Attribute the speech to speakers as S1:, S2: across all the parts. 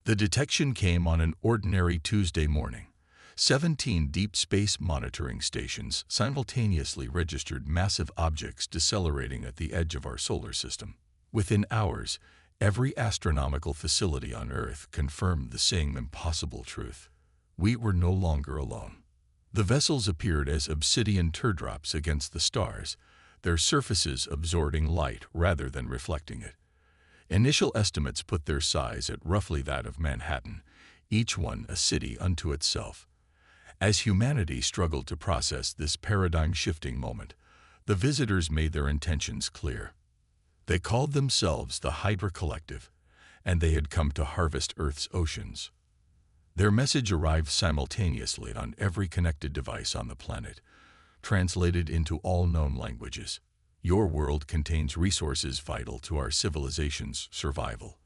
S1: The detection came on an ordinary Tuesday morning. 17 deep space monitoring stations simultaneously registered massive objects decelerating at the edge of our solar system. Within hours, every astronomical facility on Earth confirmed the same impossible truth. We were no longer alone. The vessels appeared as obsidian teardrops against the stars, their surfaces absorbing light rather than reflecting it. Initial estimates put their size at roughly that of Manhattan, each one a city unto itself. As humanity struggled to process this paradigm-shifting moment, the visitors made their intentions clear. They called themselves the Hydra Collective, and they had come to harvest Earth's oceans. Their message arrived simultaneously on every connected device on the planet, translated into all known languages. Your world contains resources vital to our civilization's survival,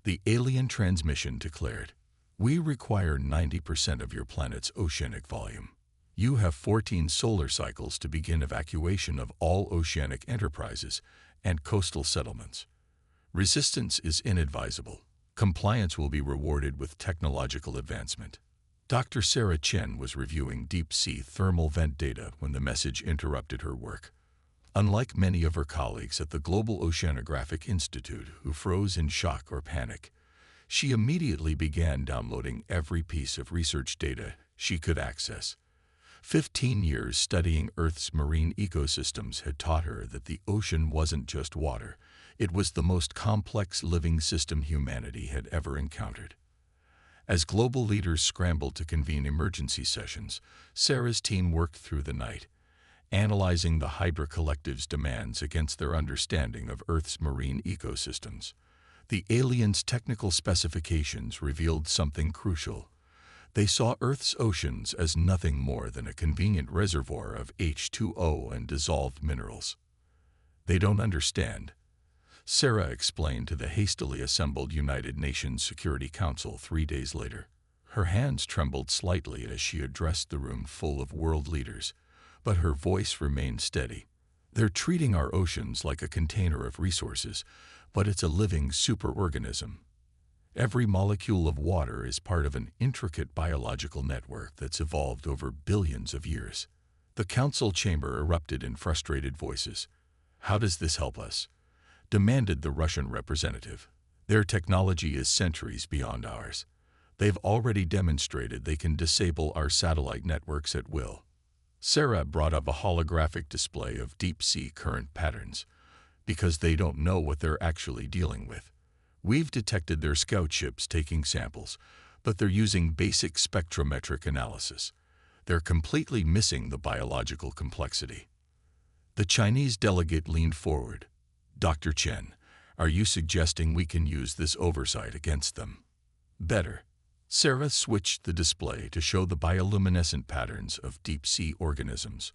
S1: the alien transmission declared. We require 90% of your planet's oceanic volume. You have 14 solar cycles to begin evacuation of all oceanic enterprises and coastal settlements. Resistance is inadvisable. Compliance will be rewarded with technological advancement. Dr. Sarah Chen was reviewing deep-sea thermal vent data when the message interrupted her work. Unlike many of her colleagues at the Global Oceanographic Institute who froze in shock or panic, she immediately began downloading every piece of research data she could access. 15 years studying Earth's marine ecosystems had taught her that the ocean wasn't just water, it was the most complex living system humanity had ever encountered. As global leaders scrambled to convene emergency sessions, Sarah's team worked through the night, analyzing the Hydra Collective's demands against their understanding of Earth's marine ecosystems. The aliens' technical specifications revealed something crucial. They saw Earth's oceans as nothing more than a convenient reservoir of H2O and dissolved minerals. They don't understand, Sarah explained to the hastily assembled United Nations Security Council 3 days later. Her hands trembled slightly as she addressed the room full of world leaders, but her voice remained steady. They're treating our oceans like a container of resources, but it's a living superorganism. Every molecule of water is part of an intricate biological network that's evolved over billions of years. The council chamber erupted in frustrated voices. How does this help us? Demanded the Russian representative. Their technology is centuries beyond ours. They've already demonstrated they can disable our satellite networks at will. Sarah brought up a holographic display of deep-sea current patterns, because they don't know what they're actually dealing with. We've detected their scout ships taking samples, but they're using basic spectrometric analysis. They're completely missing the biological complexity. The Chinese delegate leaned forward. Dr. Chen, are you suggesting we can use this oversight against them? Better. Sarah switched the display to show the bioluminescent patterns of deep-sea organisms.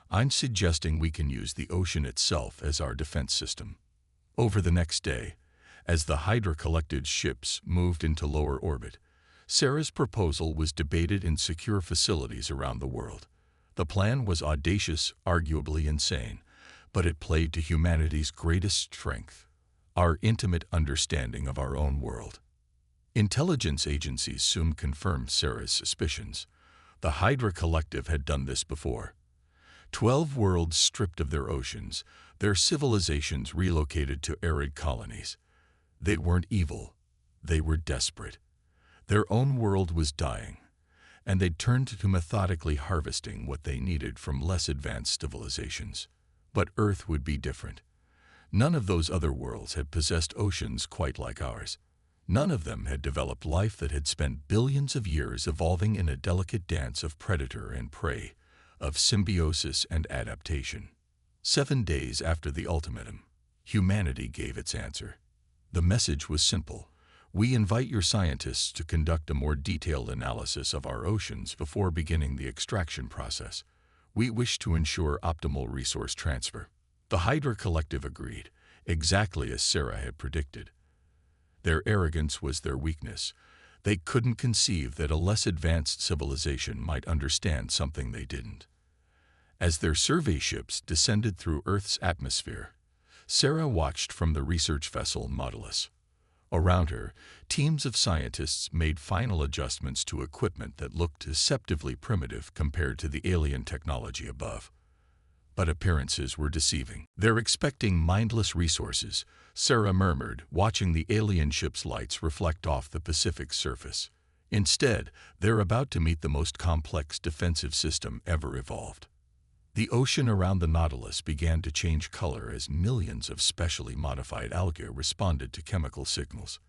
S1: I'm suggesting we can use the ocean itself as our defense system. Over the next day, as the Hydra Collective's ships moved into lower orbit, Sarah's proposal was debated in secure facilities around the world. The plan was audacious, arguably insane, but it played to humanity's greatest strength, our intimate understanding of our own world. Intelligence agencies soon confirmed Sarah's suspicions. The Hydra Collective had done this before. 12 worlds stripped of their oceans, their civilizations relocated to arid colonies. They weren't evil, they were desperate. Their own world was dying, and they'd turned to methodically harvesting what they needed from less advanced civilizations. But Earth would be different. None of those other worlds had possessed oceans quite like ours. None of them had developed life that had spent billions of years evolving in a delicate dance of predator and prey, of symbiosis and adaptation. 7 days after the ultimatum, humanity gave its answer. The message was simple. We invite your scientists to conduct a more detailed analysis of our oceans before beginning the extraction process. We wish to ensure optimal resource transfer. The Hydra Collective agreed, exactly as Sarah had predicted. Their arrogance was their weakness. They couldn't conceive that a less advanced civilization might understand something they didn't. As their survey ships descended through Earth's atmosphere, Sarah watched from the research vessel Nautilus. Around her, teams of scientists made final adjustments to equipment that looked deceptively primitive compared to the alien technology above. But appearances were deceiving. "They're expecting mindless resources," Sarah murmured, watching the alien ship's lights reflect off the Pacific's surface. "Instead, they're about to meet the most complex defensive system ever evolved." The ocean around the Nautilus began to change color as millions of specially modified algae responded to chemical signals.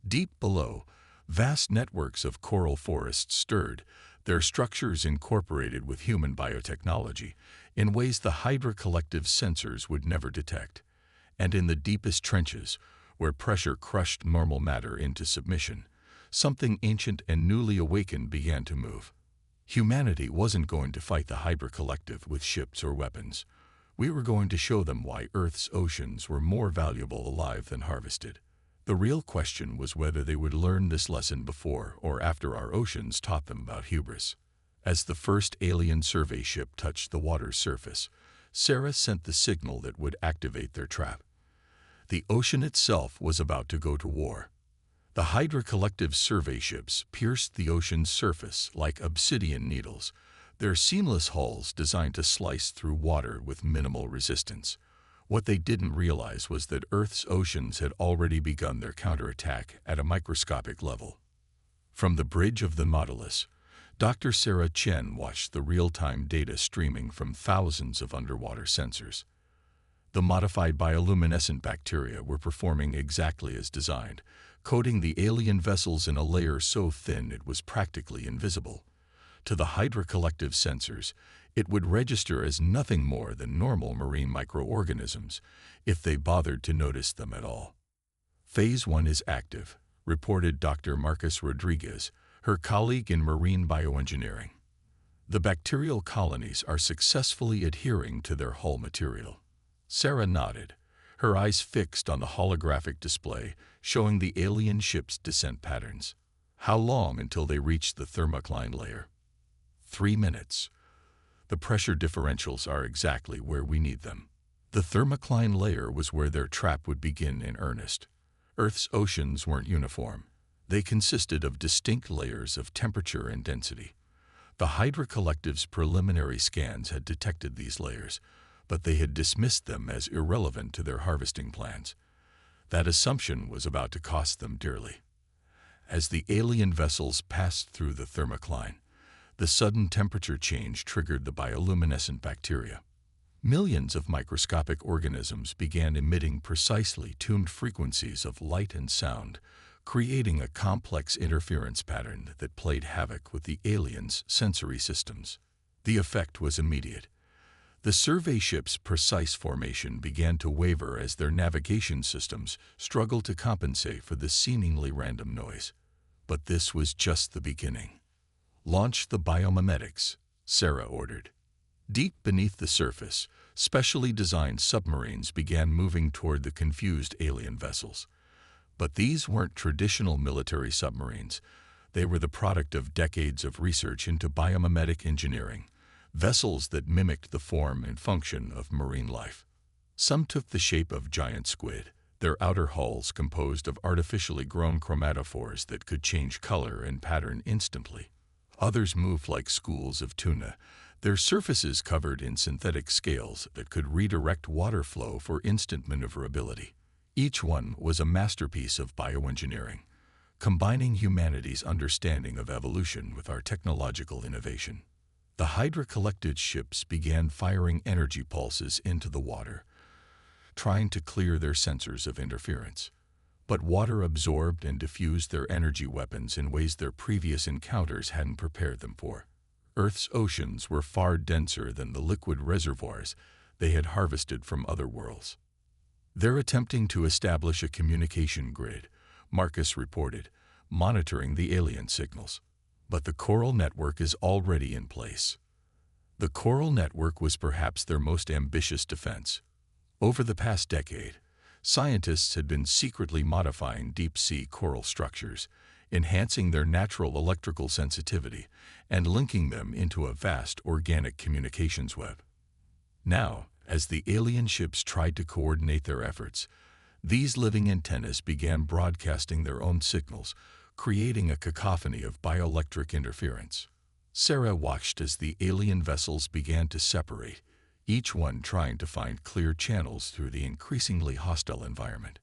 S1: Deep below, vast networks of coral forests stirred, their structures incorporated with human biotechnology in ways the Hydra Collective's sensors would never detect. And in the deepest trenches, where pressure crushed normal matter into submission, something ancient and newly awakened began to move. Humanity wasn't going to fight the Hydra Collective with ships or weapons. We were going to show them why Earth's oceans were more valuable alive than harvested. The real question was whether they would learn this lesson before or after our oceans taught them about hubris. As the first alien survey ship touched the water's surface, Sarah sent the signal that would activate their trap. The ocean itself was about to go to war. The Hydra Collective's survey ships pierced the ocean's surface like obsidian needles, their seamless hulls designed to slice through water with minimal resistance. What they didn't realize was that Earth's oceans had already begun their counterattack at a microscopic level. From the bridge of the Nautilus, Dr. Sarah Chen watched the real-time data streaming from thousands of underwater sensors. The modified bioluminescent bacteria were performing exactly as designed, coating the alien vessels in a layer so thin it was practically invisible. To the Hydra Collective sensors, it would register as nothing more than normal marine microorganisms, if they bothered to notice them at all. "Phase 1 is active," reported Dr. Marcus Rodriguez, her colleague in marine bioengineering. "The bacterial colonies are successfully adhering to their hull material." Sarah nodded, her eyes fixed on the holographic display showing the alien ship's descent patterns. "How long until they reach the thermocline layer?" 3 minutes. "The pressure differentials are exactly where we need them." The thermocline layer was where their trap would begin in earnest. Earth's oceans weren't uniform. They consisted of distinct layers of temperature and density. The Hydra Collective's preliminary scans had detected these layers, but they had dismissed them as irrelevant to their harvesting plans. That assumption was about to cost them dearly. As the alien vessels passed through the thermocline, the sudden temperature change triggered the bioluminescent bacteria. Millions of microscopic organisms began emitting precisely tuned frequencies of light and sound, creating a complex interference pattern that played havoc with the aliens' sensory systems. The effect was immediate. The survey ship's precise formation began to waver as their navigation systems struggled to compensate for the seemingly random noise. But this was just the beginning. "Launch the biomimetics," Sarah ordered. Deep beneath the surface, specially designed submarines began moving toward the confused alien vessels. But these weren't traditional military submarines. They were the product of decades of research into biomimetic engineering, vessels that mimicked the form and function of marine life. Some took the shape of giant squid, their outer hulls composed of artificially grown chromatophores that could change color and pattern instantly. Others moved like schools of tuna, their surfaces covered in synthetic scales that could redirect water flow for instant maneuverability. Each one was a masterpiece of bioengineering, combining humanity's understanding of evolution with our technological innovation. The Hydra Collective ships began firing energy pulses into the water, trying to clear their sensors of interference. But water absorbed and diffused their energy weapons in ways their previous encounters hadn't prepared them for. Earth's oceans were far denser than the liquid reservoirs they had harvested from other worlds. "They're attempting to establish a communication grid," Marcus reported, monitoring the alien signals. "But the coral network is already in place." The coral network was perhaps their most ambitious defense. Over the past decade, scientists had been secretly modifying deep-sea coral structures, enhancing their natural electrical sensitivity, and linking them into a vast organic communications web. Now, as the alien ships tried to coordinate their efforts, These living antennas began broadcasting their own signals, creating a cacophony of bioelectric interference. Sarah watched as the alien vessels began to separate, each one trying to find clear channels through the increasingly hostile environment.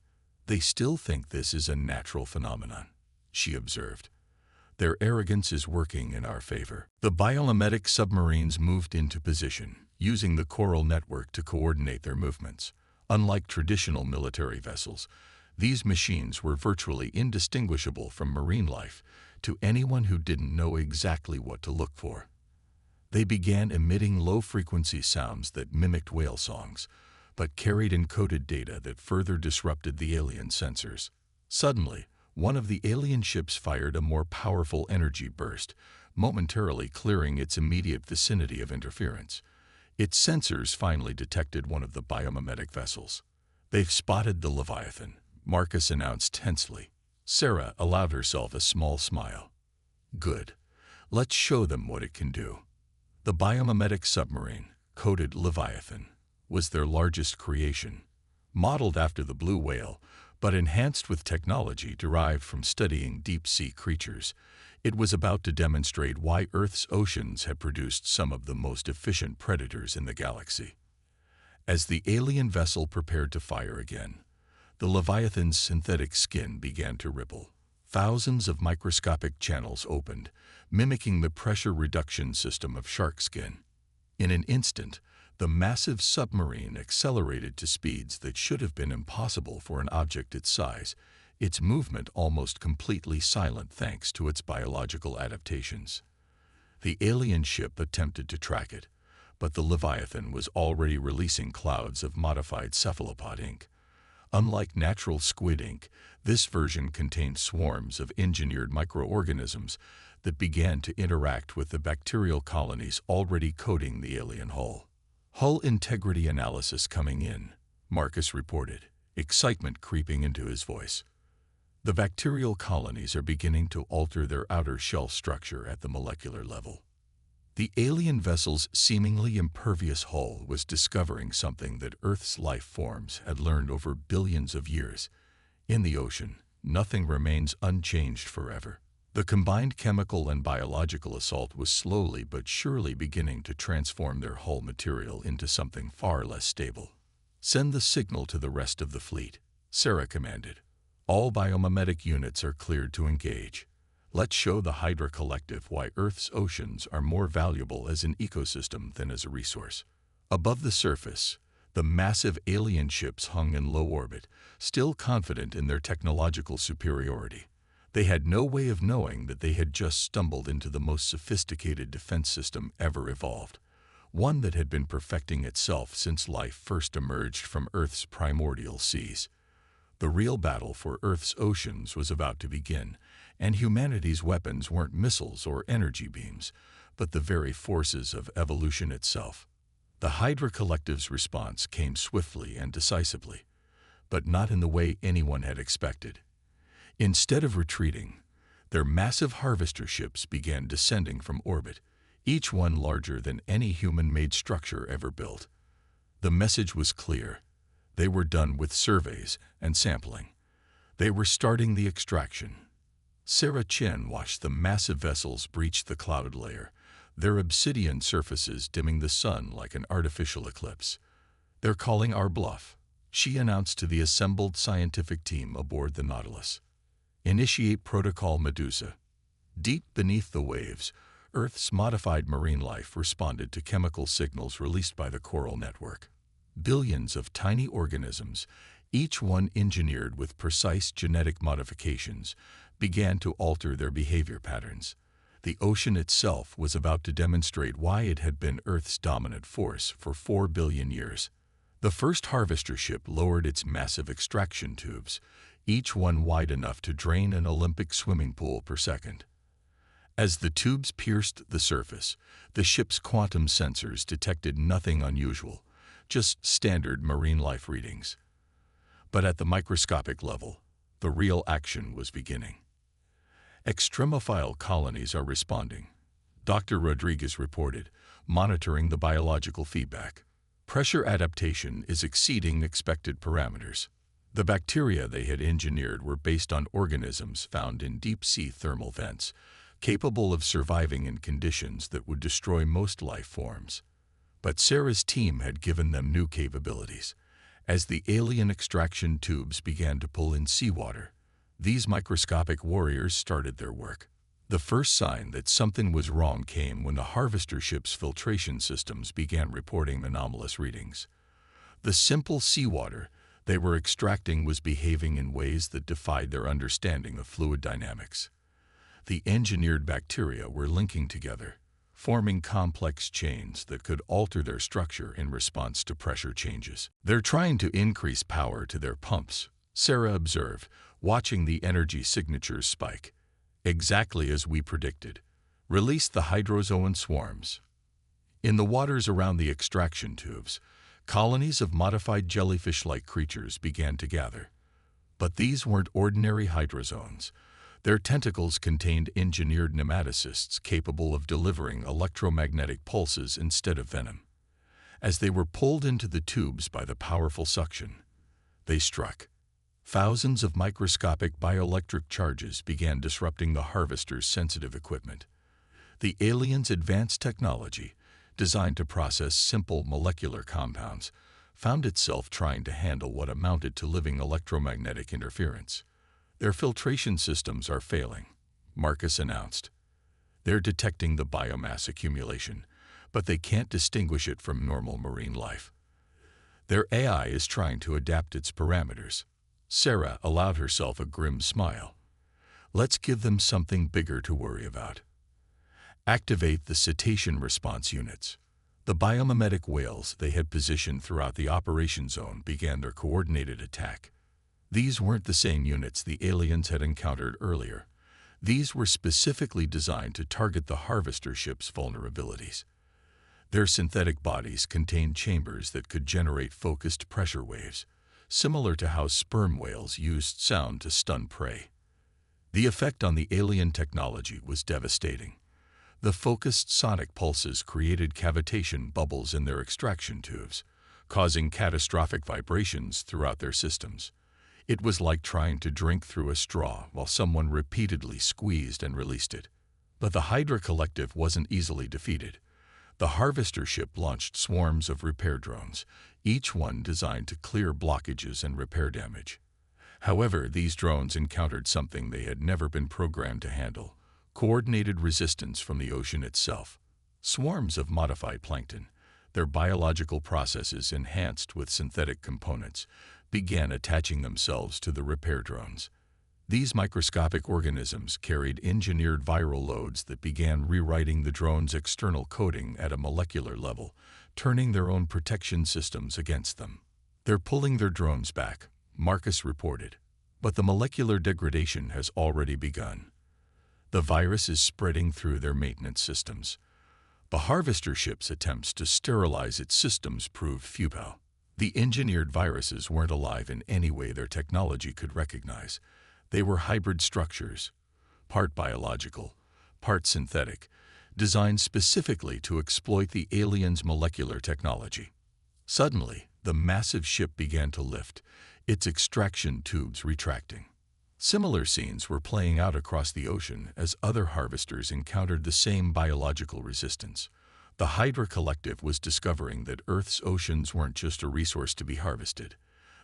S1: "They still think this is a natural phenomenon," she observed. "Their arrogance is working in our favor." The biomimetic submarines moved into position, using the coral network to coordinate their movements. Unlike traditional military vessels, these machines were virtually indistinguishable from marine life to anyone who didn't know exactly what to look for. They began emitting low-frequency sounds that mimicked whale songs, but carried encoded data that further disrupted the alien sensors. Suddenly, one of the alien ships fired a more powerful energy burst, momentarily clearing its immediate vicinity of interference. Its sensors finally detected one of the biomimetic vessels. "They've spotted the Leviathan," Marcus announced tensely. Sarah allowed herself a small smile. "Good. Let's show them what it can do." The biomimetic submarine, coded Leviathan, was their largest creation. Modeled after the blue whale, but enhanced with technology derived from studying deep-sea creatures, it was about to demonstrate why Earth's oceans had produced some of the most efficient predators in the galaxy. As the alien vessel prepared to fire again, the Leviathan's synthetic skin began to ripple. Thousands of microscopic channels opened, mimicking the pressure reduction system of shark skin. In an instant, the massive submarine accelerated to speeds that should have been impossible for an object its size, its movement almost completely silent thanks to its biological adaptations. The alien ship attempted to track it, but the Leviathan was already releasing clouds of modified cephalopod ink. Unlike natural squid ink, this version contained swarms of engineered microorganisms that began to interact with the bacterial colonies already coating the alien hull. "Hull integrity analysis coming in," Marcus reported, excitement creeping into his voice. "The bacterial colonies are beginning to alter their outer shell structure at the molecular level." The alien vessel's seemingly impervious hull was discovering something that Earth's life forms had learned over billions of years. In the ocean, nothing remains unchanged forever. The combined chemical and biological assault was slowly but surely beginning to transform their hull material into something far less stable. "Send the signal to the rest of the fleet," Sarah commanded. "All biomimetic units are cleared to engage. Let's show the Hydra Collective why Earth's oceans are more valuable as an ecosystem than as a resource." Above the surface, the massive alien ships hung in low orbit, still confident in their technological superiority. They had no way of knowing that they had just stumbled into the most sophisticated defense system ever evolved, one that had been perfecting itself since life first emerged from Earth's primordial seas. The real battle for Earth's oceans was about to begin, and humanity's weapons weren't missiles or energy beams, but the very forces of evolution itself. The Hydra Collective's response came swiftly and decisively, but not in the way anyone had expected. Instead of retreating, their massive harvester ships began descending from orbit, each one larger than any human-made structure ever built. The message was clear. They were done with surveys and sampling. They were starting the extraction. Sarah Chen watched the massive vessels breach the cloud layer, their obsidian surfaces dimming the sun like an artificial eclipse. "They're calling our bluff," she announced to the assembled scientific team aboard the Nautilus. "Initiate Protocol Medusa." Deep beneath the waves, Earth's modified marine life responded to chemical signals released by the coral network. Billions of tiny organisms, each one engineered with precise genetic modifications, began to alter their behavior patterns. The ocean itself was about to demonstrate why it had been Earth's dominant force for 4 billion years. The first harvester ship lowered its massive extraction tubes, each one wide enough to drain an Olympic swimming pool per second. As the tubes pierced the surface, the ship's quantum sensors detected nothing unusual, just standard marine life readings. But at the microscopic level, the real action was beginning. "Extremophile colonies are responding," Dr. Rodriguez reported, monitoring the biological feedback. "Pressure adaptation is exceeding expected parameters." The bacteria they had engineered were based on organisms found in deep-sea thermal vents, capable of surviving in conditions that would destroy most life forms. But Sarah's team had given them new capabilities. As the alien extraction tubes began to pull in seawater, these microscopic warriors started their work. The first sign that something was wrong came when the harvester ship's filtration systems began reporting anomalous readings. The simple seawater they were extracting was behaving in ways that defied their understanding of fluid dynamics. The engineered bacteria were linking together, forming complex chains that could alter their structure in response to pressure changes. "They're trying to increase power to their pumps," Sarah observed, watching the energy signatures spike. "Exactly as we predicted. Release the hydrozoan swarms." In the waters around the extraction tubes, colonies of modified jellyfish-like creatures began to gather. But these weren't ordinary hydrozoans. Their tentacles contained engineered nematocysts capable of delivering electromagnetic pulses instead of venom. As they were pulled into the tubes by the powerful suction, they struck. Thousands of microscopic bioelectric charges began disrupting the harvester's sensitive equipment. The aliens' advanced technology, designed to process simple molecular compounds, found itself trying to handle what amounted to living electromagnetic interference. "Their filtration systems are failing," Marcus announced. "They're detecting the biomass accumulation, but they can't distinguish it from normal marine life. Their AI is trying to adapt its parameters." Sarah allowed herself a grim smile. "Let's give them something bigger to worry about." Activate the cetacean response units. The biomimetic whales they had positioned throughout the operation zone began their coordinated attack. These weren't the same units the aliens had encountered earlier. These were specifically designed to target the harvester ship's vulnerabilities. Their synthetic bodies contained chambers that could generate focused pressure waves, similar to how sperm whales used sound to stun prey. The effect on the alien technology was devastating. The focused sonic pulses created cavitation bubbles in their extraction tubes, causing catastrophic vibrations throughout their systems. It was like trying to drink through a straw while someone repeatedly squeezed and released it. But the Hydra Collective wasn't easily defeated. The harvester ship launched swarms of repair drones, each one designed to clear blockages and repair damage. However, these drones encountered something they had never been programmed to handle: coordinated resistance from the ocean itself. Swarms of modified plankton, their biological processes enhanced with synthetic components, began attaching themselves to the repair drones. These microscopic organisms carried engineered viral loads that began rewriting the drone's external coding at a molecular level, turning their own protection systems against them. "They're pulling their drones back," Marcus reported, "but the molecular degradation has already begun. The virus is spreading through their maintenance systems." The harvester ship's attempts to sterilize its systems proved futile. The engineered viruses weren't alive in any way their technology could recognize. They were hybrid structures, part biological, part synthetic, designed specifically to exploit the aliens' molecular technology. Suddenly, the massive ship began to lift, its extraction tubes retracting. Similar scenes were playing out across the ocean as other harvesters encountered the same biological resistance. The Hydra Collective was discovering that Earth's oceans weren't just a resource to be harvested.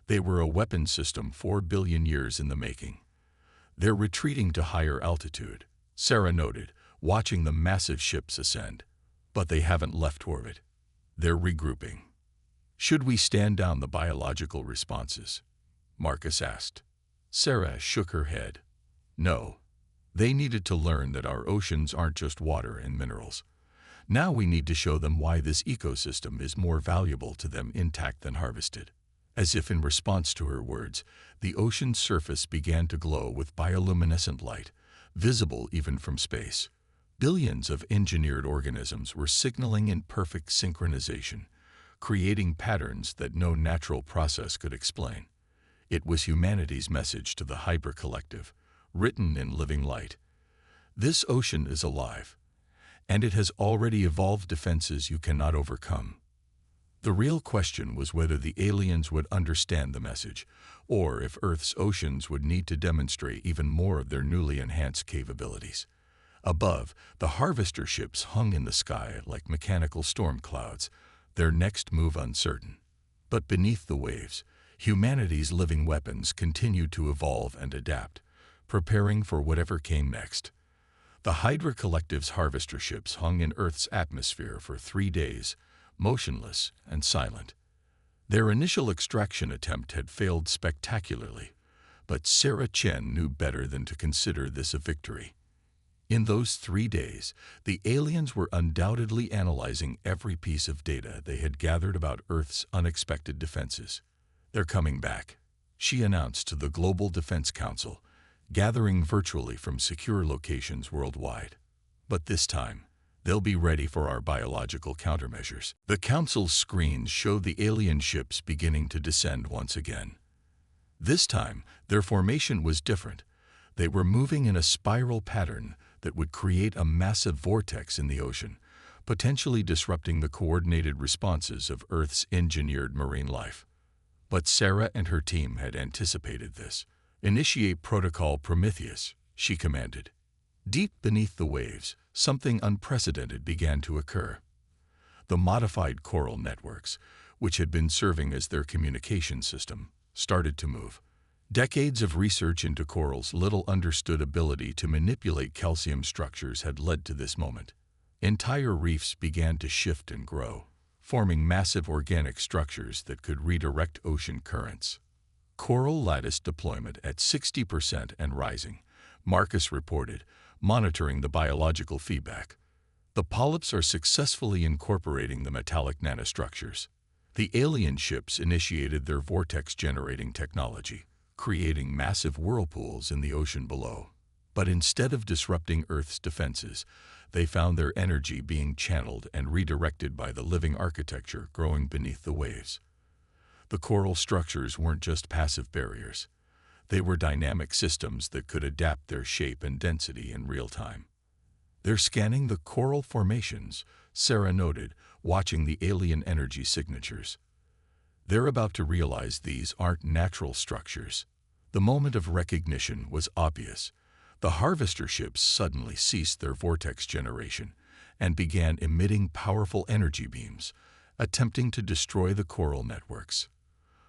S1: They were a weapon system 4 billion years in the making. "They're retreating to higher altitude," Sarah noted, watching the massive ships ascend. "But they haven't left orbit. They're regrouping." "Should we stand down the biological responses?" Marcus asked. Sarah shook her head. "No. They needed to learn that our oceans aren't just water and minerals. Now we need to show them why this ecosystem is more valuable to them intact than harvested." As if in response to her words, the ocean's surface began to glow with bioluminescent light, visible even from space. Billions of engineered organisms were signaling in perfect synchronization, creating patterns that no natural process could explain. It was humanity's message to the Hydra Collective, written in living light. "This ocean is alive, and it has already evolved defenses you cannot overcome." The real question was whether the aliens would understand the message, or if Earth's oceans would need to demonstrate even more of their newly enhanced capabilities. Above, the harvester ships hung in the sky like mechanical storm clouds, their next move uncertain. But beneath the waves, humanity's living weapons continued to evolve and adapt, preparing for whatever came next. The Hydra Collective's harvester ships hung in Earth's atmosphere for 3 days, motionless and silent. Their initial extraction attempt had failed spectacularly, but Sarah Chen knew better than to consider this a victory. In those 3 days, the aliens were undoubtedly analyzing every piece of data they had gathered about Earth's unexpected defenses. "They're coming back," she announced to the Global Defense Council, gathering virtually from secure locations worldwide. "But this time, they'll be ready for our biological countermeasures." The Council's screens showed the alien ships beginning to descend once again. This time, their formation was different. They were moving in a spiral pattern that would create a massive vortex in the ocean, potentially disrupting the coordinated responses of Earth's engineered marine life. But Sarah and her team had anticipated this. "Initiate Protocol Prometheus," she commanded. Deep beneath the waves, something unprecedented began to occur. The modified coral networks, which had been serving as their communication system, started to move. Decades of research into corals' little understood ability to manipulate calcium structures had led to this moment. Entire reefs began to shift and grow, forming massive organic structures that could redirect ocean currents. Coral lattice deployment at 60% and rising, Marcus reported, monitoring the biological feedback. The polyps are successfully incorporating the metallic nanostructures. The alien ships initiated their vortex-generating technology, creating massive whirlpools in the ocean below. But instead of disrupting Earth's defenses, they found their energy being channeled and redirected by the living architecture growing beneath the waves. The coral structures weren't just passive barriers. They were dynamic systems that could adapt their shape and density in real time. "They're scanning the coral formations," Sarah noted, watching the alien energy signatures. "They're about to realize these aren't natural structures." The moment of recognition was obvious. The harvester ships suddenly ceased their vortex generation and began emitting powerful energy beams, attempting to destroy the coral networks.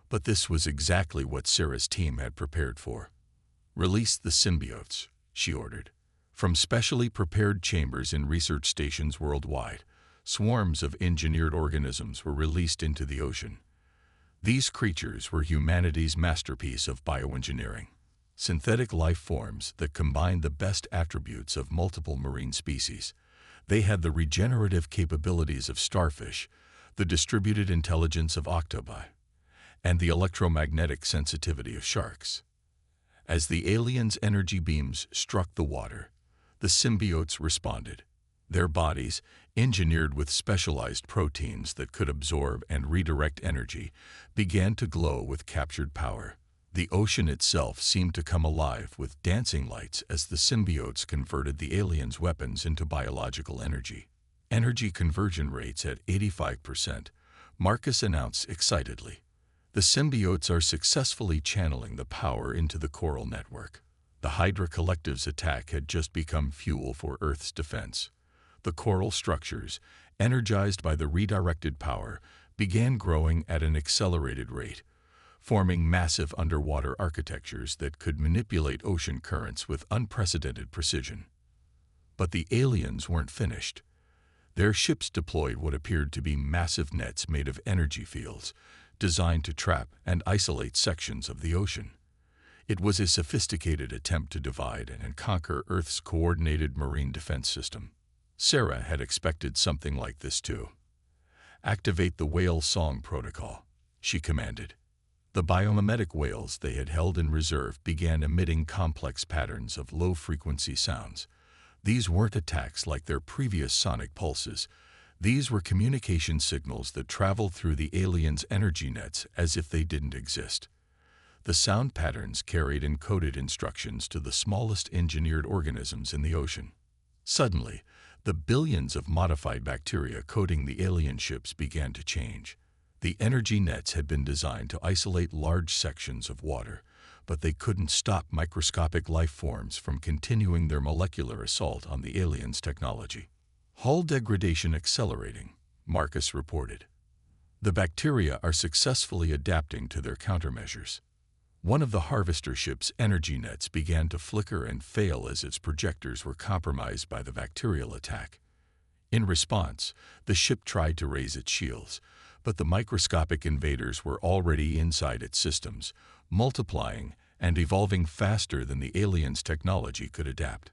S1: But this was exactly what Sarah's team had prepared for. "Release the symbiotes," she ordered. From specially prepared chambers in research stations worldwide, swarms of engineered organisms were released into the ocean. These creatures were humanity's masterpiece of bioengineering, synthetic life forms that combined the best attributes of multiple marine species. They had the regenerative capabilities of starfish, the distributed intelligence of octopi, and the electromagnetic sensitivity of sharks. As the aliens' energy beams struck the water, the symbiotes responded. Their bodies, engineered with specialized proteins that could absorb and redirect energy, began to glow with captured power. The ocean itself seemed to come alive with dancing lights as the symbiotes converted the aliens' weapons into biological energy. "Energy conversion rates at 85%, Marcus announced excitedly. "The symbiotes are successfully channeling the power into the coral network." The Hydra Collective's attack had just become fuel for Earth's defense. The coral structures, energized by the redirected power, began growing at an accelerated rate, forming massive underwater architectures that could manipulate ocean currents with unprecedented precision. But the aliens weren't finished. Their ships deployed what appeared to be massive nets made of energy fields, designed to trap and isolate sections of the ocean. It was a sophisticated attempt to divide and conquer Earth's coordinated marine defense system. Sarah had expected something like this too. "Activate the whale song protocol," she commanded. The biomimetic whales they had held in reserve began emitting complex patterns of low-frequency sounds. These weren't attacks like their previous sonic pulses. These were communication signals that traveled through the aliens' energy nets as if they didn't exist. The sound patterns carried encoded instructions to the smallest engineered organisms in the ocean. Suddenly, the billions of modified bacteria coating the alien ships began to change. The energy nets had been designed to isolate large sections of water, but they couldn't stop microscopic life forms from continuing their molecular assault on the aliens' technology. Hull degradation accelerating, Marcus reported. The bacteria are successfully adapting to their countermeasures. One of the harvester ship's energy nets began to flicker and fail as its projectors were compromised by the bacterial attack. In response, the ship tried to raise its shields, but the microscopic invaders were already inside its systems, multiplying and evolving faster than the aliens' technology could adapt.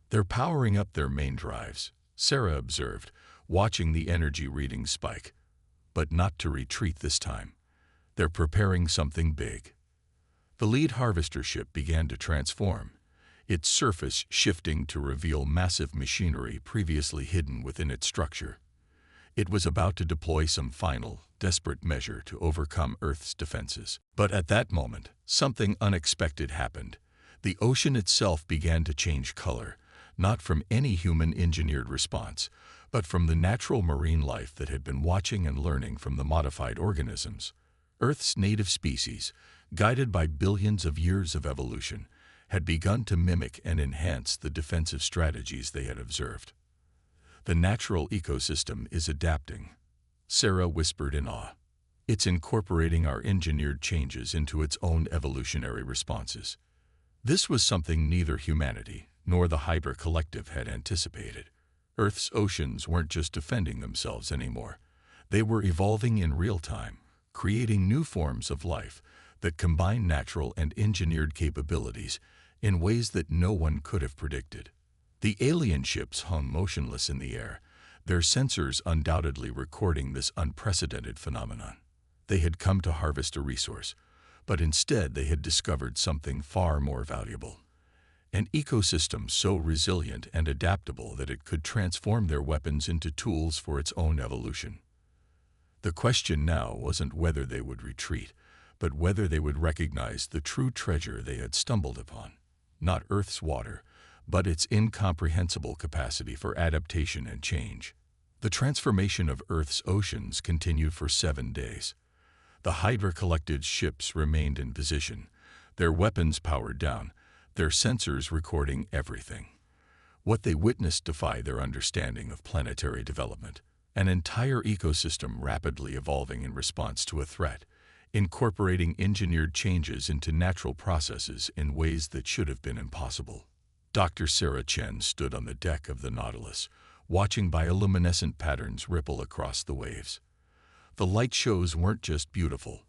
S1: "They're powering up their main drives," Sarah observed, watching the energy readings spike. "But not to retreat this time. They're preparing something big." The lead harvester ship began to transform, its surface shifting to reveal massive machinery previously hidden within its structure. It was about to deploy some final, desperate measure to overcome Earth's defenses. But at that moment, something unexpected happened. The ocean itself began to change color, not from any human-engineered response, but from the natural marine life that had been watching and learning from the modified organisms. Earth's native species, guided by billions of years of evolution, had begun to mimic and enhance the defensive strategies they had observed. "The natural ecosystem is adapting," Sarah whispered in awe. "It's incorporating our engineered changes into its own evolutionary responses." This was something neither humanity nor the Hydra Collective had anticipated. Earth's oceans weren't just defending themselves anymore. They were evolving in real time, creating new forms of life that combine natural and engineered capabilities in ways that no one could have predicted. The alien ships hung motionless in the air, their sensors undoubtedly recording this unprecedented phenomenon. They had come to harvest a resource, but instead they had discovered something far more valuable. An ecosystem so resilient and adaptable that it could transform their weapons into tools for its own evolution. The question now wasn't whether they would retreat, but whether they would recognize the true treasure they had stumbled upon. Not Earth's water, but its incomprehensible capacity for adaptation and change. The transformation of Earth's oceans continued for 7 days. The Hydra Collective's ships remained in position, their weapons powered down, their sensors recording everything. What they witnessed defied their understanding of planetary development. An entire ecosystem rapidly evolving in response to a threat, incorporating engineered changes into natural processes in ways that should have been impossible. Dr. Sarah Chen stood on the deck of the Nautilus, watching bioluminescent patterns ripple across the waves. The light shows weren't just beautiful.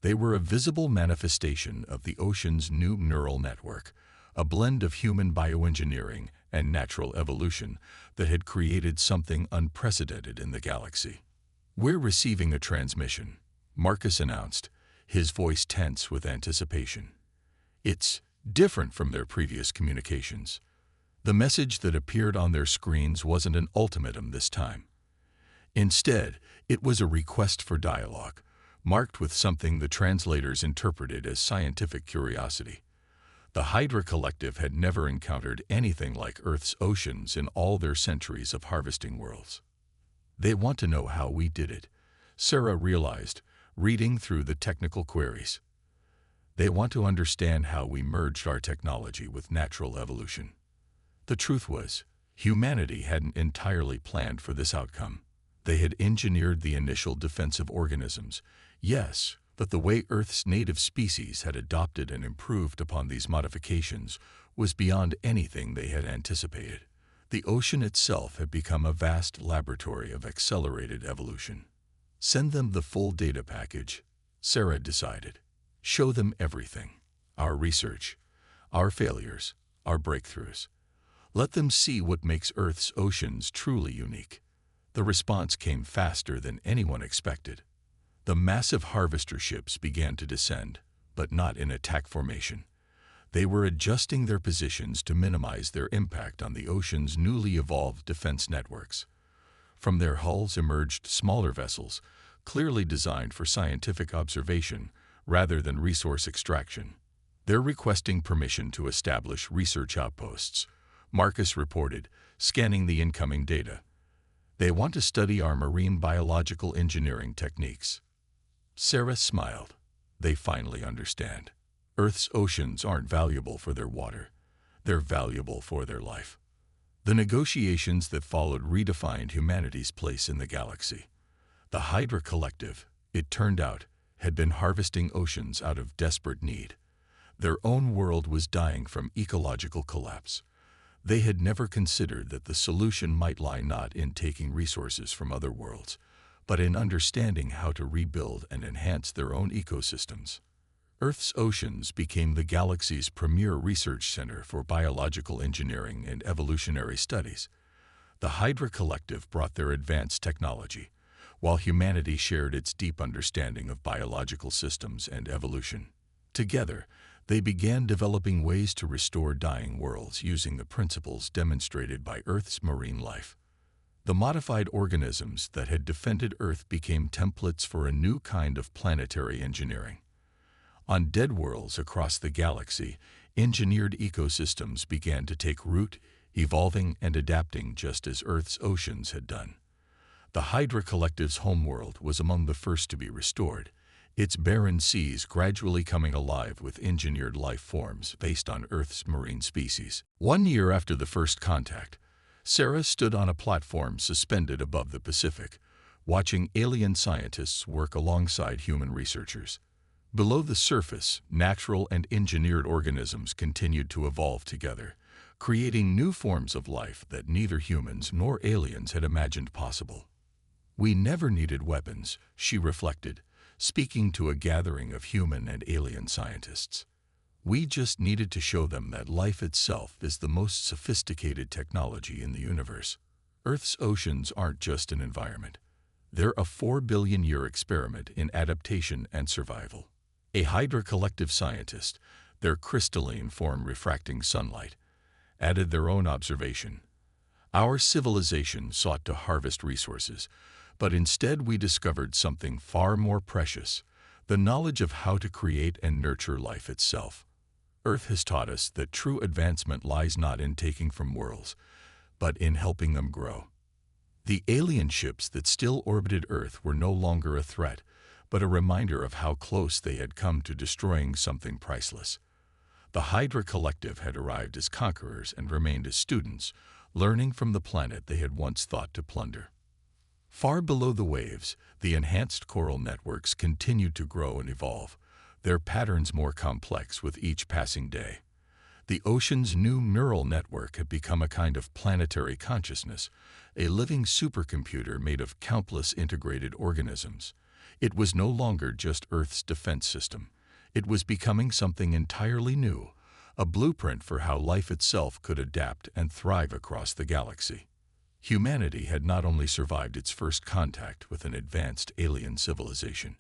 S1: They were a visible manifestation of the ocean's new neural network, a blend of human bioengineering and natural evolution that had created something unprecedented in the galaxy. "We're receiving a transmission," Marcus announced, his voice tense with anticipation. "It's different from their previous communications." The message that appeared on their screens wasn't an ultimatum this time. Instead, it was a request for dialogue, marked with something the translators interpreted as scientific curiosity. The Hydra Collective had never encountered anything like Earth's oceans in all their centuries of harvesting worlds. "They want to know how we did it," Sarah realized, reading through the technical queries. "They want to understand how we merged our technology with natural evolution." The truth was, humanity hadn't entirely planned for this outcome. They had engineered the initial defensive organisms, yes, but the way Earth's native species had adopted and improved upon these modifications was beyond anything they had anticipated. The ocean itself had become a vast laboratory of accelerated evolution. "Send them the full data package," Sarah decided. "Show them everything. Our research, our failures, our breakthroughs. Let them see what makes Earth's oceans truly unique." The response came faster than anyone expected. The massive harvester ships began to descend, but not in attack formation. They were adjusting their positions to minimize their impact on the ocean's newly evolved defense networks. From their hulls emerged smaller vessels, clearly designed for scientific observation rather than resource extraction. "They're requesting permission to establish research outposts," Marcus reported, scanning the incoming data. "They want to study our marine biological engineering techniques." Sarah smiled. They finally understand. Earth's oceans aren't valuable for their water. They're valuable for their life. The negotiations that followed redefined humanity's place in the galaxy. The Hydra Collective, it turned out, had been harvesting oceans out of desperate need. Their own world was dying from ecological collapse. They had never considered that the solution might lie not in taking resources from other worlds, but in understanding how to rebuild and enhance their own ecosystems. Earth's oceans became the galaxy's premier research center for biological engineering and evolutionary studies. The Hydra Collective brought their advanced technology, while humanity shared its deep understanding of biological systems and evolution. Together, they began developing ways to restore dying worlds using the principles demonstrated by Earth's marine life. The modified organisms that had defended Earth became templates for a new kind of planetary engineering. On dead worlds across the galaxy, engineered ecosystems began to take root, evolving and adapting just as Earth's oceans had done. The Hydra Collective's homeworld was among the first to be restored, its barren seas gradually coming alive with engineered life forms based on Earth's marine species. 1 year after the first contact, Sarah stood on a platform suspended above the Pacific, watching alien scientists work alongside human researchers. Below the surface, natural and engineered organisms continued to evolve together, creating new forms of life that neither humans nor aliens had imagined possible. We never needed weapons, she reflected, speaking to a gathering of human and alien scientists. We just needed to show them that life itself is the most sophisticated technology in the universe. Earth's oceans aren't just an environment. They're a 4 billion-year experiment in adaptation and survival. A Hydra Collective scientist, their crystalline form refracting sunlight, added their own observation. Our civilization sought to harvest resources, but instead we discovered something far more precious, the knowledge of how to create and nurture life itself. Earth has taught us that true advancement lies not in taking from worlds, but in helping them grow. The alien ships that still orbited Earth were no longer a threat, but a reminder of how close they had come to destroying something priceless. The Hydra Collective had arrived as conquerors and remained as students, learning from the planet they had once thought to plunder. Far below the waves, the enhanced coral networks continued to grow and evolve, their patterns more complex with each passing day. The ocean's new neural network had become a kind of planetary consciousness, a living supercomputer made of countless integrated organisms. It was no longer just Earth's defense system. It was becoming something entirely new, a blueprint for how life itself could adapt and thrive across the galaxy. Humanity had not only survived its first contact with an advanced alien civilization,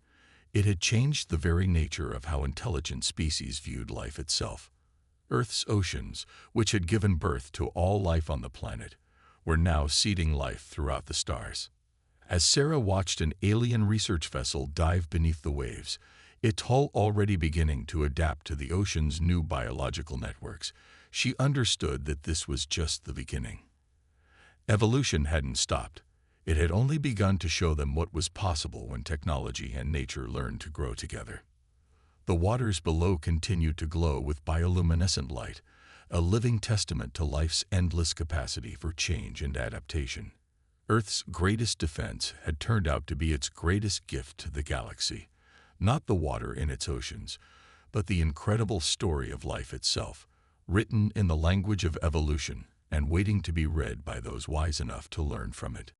S1: it had changed the very nature of how intelligent species viewed life itself. Earth's oceans, which had given birth to all life on the planet, were now seeding life throughout the stars. As Sarah watched an alien research vessel dive beneath the waves, its hull already beginning to adapt to the ocean's new biological networks, she understood that this was just the beginning. Evolution hadn't stopped. It had only begun to show them what was possible when technology and nature learned to grow together. The waters below continued to glow with bioluminescent light, a living testament to life's endless capacity for change and adaptation. Earth's greatest defense had turned out to be its greatest gift to the galaxy, not the water in its oceans, but the incredible story of life itself, written in the language of evolution and waiting to be read by those wise enough to learn from it.